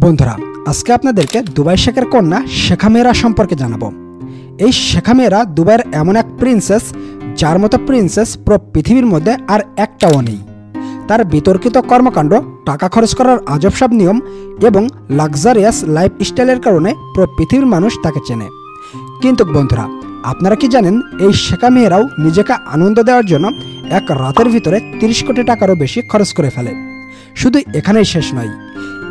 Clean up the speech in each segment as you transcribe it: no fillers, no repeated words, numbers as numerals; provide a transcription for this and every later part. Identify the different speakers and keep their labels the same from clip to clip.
Speaker 1: বন্ধুরা, আজকে আপনাদেরকে দুবাই শেখের কন্যা শেখা মেহরা সম্পর্কে জানাবো। এই শেখা মেহরা দুবাইয়ের এমন এক প্রিন্সেস, যার মতো প্রিন্সেস পুরো পৃথিবীর মধ্যে আর একটাও নেই। তার বিতর্কিত কর্মকাণ্ড, টাকা খরচ করার আজব সব নিয়ম এবং লাক্সারিয়াস লাইফস্টাইলের কারণে পুরো পৃথিবীর মানুষ তাকে চেনে। কিন্তু বন্ধুরা, আপনারা কি জানেন এই শেখা মেহরাও নিজেকে আনন্দ দেওয়ার জন্য এক রাতের ভিতরে 30 কোটি টাকারও বেশি খরচ করে ফেলে। শুধু এখানেই শেষ নয়,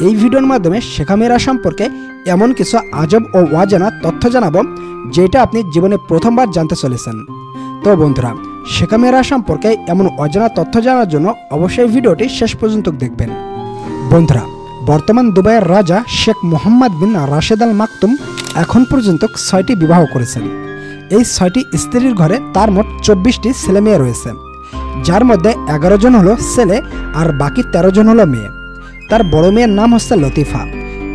Speaker 1: এই ভিডিওর মাধ্যমে শেখা মেহরা সম্পর্কে এমন কিছু আজব ও অজানা তথ্য জানাবো, যেটা আপনি জীবনে প্রথমবার জানতে চলেছেন। তো বন্ধুরা, শেখা মেহরা সম্পর্কে এমন অজানা তথ্য জানার জন্য অবশ্যই ভিডিওটি শেষ পর্যন্ত দেখবেন। বন্ধুরা, বর্তমান দুবাইয়ের রাজা শেখ মোহাম্মদ বিন রাশেদ আল মাকতুম এখন পর্যন্ত 6টি বিবাহ করেছেন। এই 6টি স্ত্রীর ঘরে তার মোট 24টি ছেলে মেয়ে রয়েছে, যার মধ্যে 11 জন হলো ছেলে আর বাকি 13 জন হলো মেয়ে। তার বড় মেয়ের নাম হচ্ছে লতিফা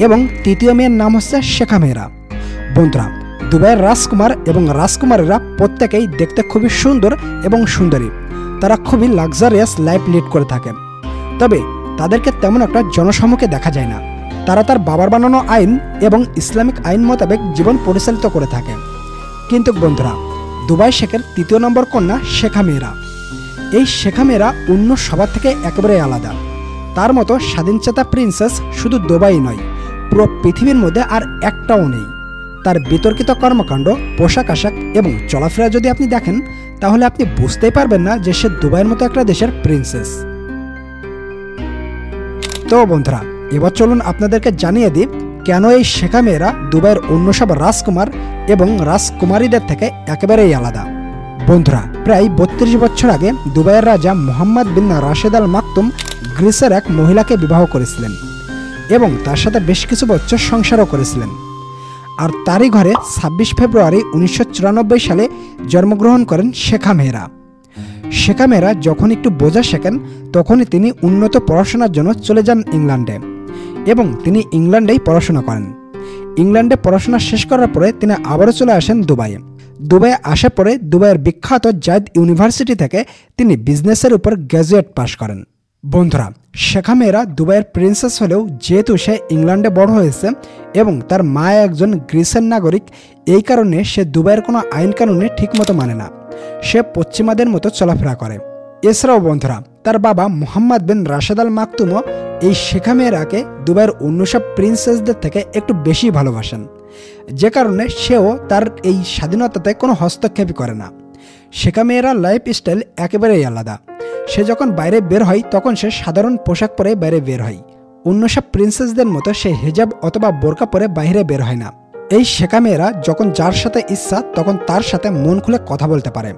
Speaker 1: এবং তৃতীয় মেয়ের নাম হচ্ছে শেখা মেহরা। বন্ধুরা, দুবাইয়ের রাজকুমার এবং রাজকুমারীরা প্রত্যেকেই দেখতে খুবই সুন্দর এবং সুন্দরী। তারা খুবই লাক্সারিয়াস লাইফ লিড করে থাকে, তবে তাদেরকে তেমন একটা জনসমুখে দেখা যায় না। তারা তার বাবার বানানো আইন এবং ইসলামিক আইন মোতাবেক জীবন পরিচালিত করে থাকে। কিন্তু বন্ধুরা, দুবাই শেখের 3 নম্বর কন্যা শেখা মেহরা। এই শেখা মেহরা অন্য সবার থেকে একেবারে আলাদা। তার মতো স্বাধীনচেতা প্রিন্সেস শুধু দুবাই নয়, পুরো পৃথিবীর মধ্যে আর একটাও নেই। তার বিতর্কিত কর্মকাণ্ড, পোশাক আশাক এবং চলাফেরা যদি আপনি দেখেন, তাহলে আপনি বুঝতেই পারবেন না যে সে দুবাইয়ের মতো একটা দেশের প্রিন্সেস। তো বন্ধুরা, এবার চলুন আপনাদেরকে জানিয়ে দিই কেন এই শেখা মেহরা দুবাইয়ের অন্য সব রাজকুমার এবং রাজকুমারীদের থেকে একেবারেই আলাদা। বন্ধুরা, প্রায় 32 বছর আগে দুবাইয়ের রাজা মোহাম্মদ বিন রাশেদ আল মাকতুম গ্রিসের এক মহিলাকে বিবাহ করেছিলেন এবং তার সাথে বেশ কিছু বছর সংসারও করেছিলেন। আর তারই ঘরে 26 ফেব্রুয়ারি 1994 সালে জন্মগ্রহণ করেন শেখা মেহরা। শেখা মেহরা যখন একটু বোঝা শেখেন, তখনই তিনি উন্নত পড়াশোনার জন্য চলে যান ইংল্যান্ডে এবং তিনি ইংল্যান্ডেই পড়াশোনা করেন। ইংল্যান্ডে পড়াশোনা শেষ করার পরে তিনি আবারও চলে আসেন দুবাইয়ে। দুবাইয়ে আসার পরে দুবাইয়ের বিখ্যাত জায়েদ ইউনিভার্সিটি থেকে তিনি বিজনেসের উপর গ্র্যাজুয়েট পাশ করেন। বন্ধুরা, শেখা মেহরা দুবাইয়ের প্রিন্সেস হলেও যেহেতু সে ইংল্যান্ডে বড় হয়েছে এবং তার মা একজন গ্রিসের নাগরিক, এই কারণে সে দুবাইয়ের কোনো আইন কানুনে ঠিকমতো মানে না। সে পশ্চিমাদের মতো চলাফেরা করে। এছাড়াও বন্ধুরা, তার বাবা মোহাম্মদ বিন রাশেদ আল মাকতুমও এই শেখা মেহরাকে দুবাইয়ের অন্য সব প্রিন্সেসদের থেকে একটু বেশি ভালোবাসেন, যে কারণে সেও তার এই স্বাধীনতাতে কোনো হস্তক্ষেপই করে না। শেখা মেহরার লাইফ স্টাইল একেবারেই আলাদা। সে যখন বাইরে বের হয়, তখন সে সাধারণ পোশাক পরে বাইরে বের হয়। অন্য সব প্রিন্সেসদের মতো সে হিজাব অথবা বোরকা পরে বাইরে বের হয় না। এই শেখা মেহরা যখন যার সাথে ইচ্ছা তখন তার সাথে মন খুলে কথা বলতে পারে।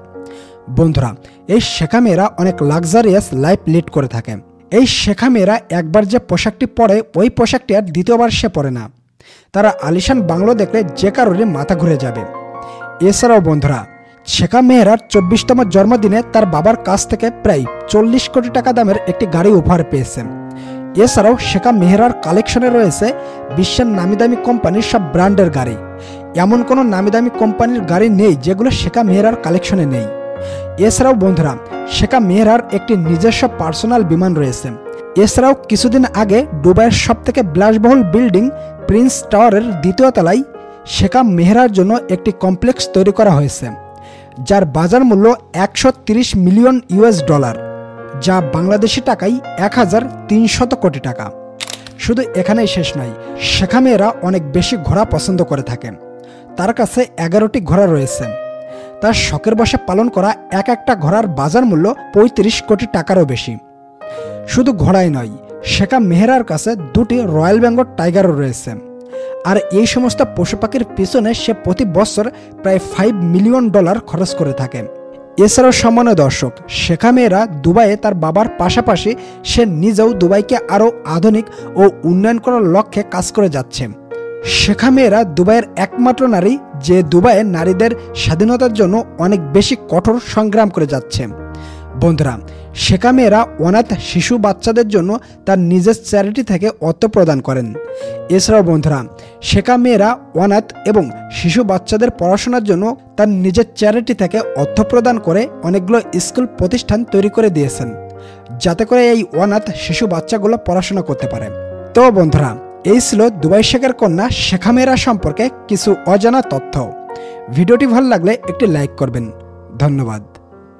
Speaker 1: বন্ধুরা, এই শেখা মেহরা অনেক লাক্সারিয়াস লাইফ লিড করে থাকে। এই শেখা মেহরা একবার যে পোশাকটি পরে, ওই পোশাকটি আর দ্বিতীয়বার সে পরে না। তারা আলিশান বাংলো দেখলে যে কারোরই মাথা ঘুরে যাবে। এছাড়াও বন্ধুরা, শেখা মেহরার 24তম জন্মদিনে তার বাবার কাছ থেকে প্রায় 40 কোটি টাকা দামের একটি গাড়ি উপহার পেয়েছেন। এছাড়াও শেখা মেহরার কালেকশনে রয়েছে বিশ্বের নামিদামি কোম্পানির সব ব্র্যান্ডের গাড়ি। এমন কোনো নামিদামি কোম্পানির গাড়ি নেই যেগুলো শেখা মেহরার কালেকশনে নেই। এছাড়াও বন্ধুরা, শেখা মেহরার একটি নিজস্ব পার্সোনাল বিমান রয়েছে। এছাড়াও কিছুদিন আগে দুবাইয়ের সবথেকে বিলাসবহুল বিল্ডিং প্রিন্স টাওয়ারের 2য় তলায় শেখা মেহরার জন্য একটি কমপ্লেক্স তৈরি করা হয়েছে, যার বাজার মূল্য $130 মিলিয়ন, যা বাংলাদেশি টাকায় 1300 কোটি টাকা। শুধু এখানেই শেষ নয়, শেখা মেহরা অনেক বেশি ঘোড়া পছন্দ করে থাকেন। তার কাছে 11টি ঘোড়া রয়েছে। তার শখের বশে পালন করা এক একটা ঘোড়ার বাজার মূল্য 35 কোটি টাকারও বেশি। শুধু ঘোড়াই নয়, শেখা মেহরার কাছে 2টি রয়্যাল বেঙ্গল টাইগারও রয়েছে। আর এই সমস্ত পশু পাখির পিছনে সে প্রতি বছর প্রায় $5 মিলিয়ন খরচ করে থাকে। এছাড়াও সম্মানীয় দর্শক, শেখা মেহরা দুবাইয়ে তার বাবার পাশাপাশি সে নিজেও দুবাইকে আরও আধুনিক ও উন্নয়ন করার লক্ষ্যে কাজ করে যাচ্ছে। শেখা মেহরা দুবাইয়ের একমাত্র নারী যে দুবাইয়ে নারীদের স্বাধীনতার জন্য অনেক বেশি কঠোর সংগ্রাম করে যাচ্ছে। বন্ধুরা, শেখা মেহরা অনাথ শিশু বাচ্চাদের জন্য তার নিজের চ্যারিটি থেকে অর্থ প্রদান করেন। এছাড়াও বন্ধুরা, শেখা মেহরা অনাথ এবং শিশু বাচ্চাদের পড়াশোনার জন্য তার নিজের চ্যারিটি থেকে অর্থ প্রদান করে অনেকগুলো স্কুল প্রতিষ্ঠান তৈরি করে দিয়েছেন, যাতে করে এই অনাথ শিশু বাচ্চাগুলো পড়াশোনা করতে পারে। তো বন্ধুরা, এই ছিল দুবাই শেখের কন্যা শেখা মেহরা সম্পর্কে কিছু অজানা তথ্য। ভিডিওটি ভালো লাগলে একটি লাইক করবেন। ধন্যবাদ।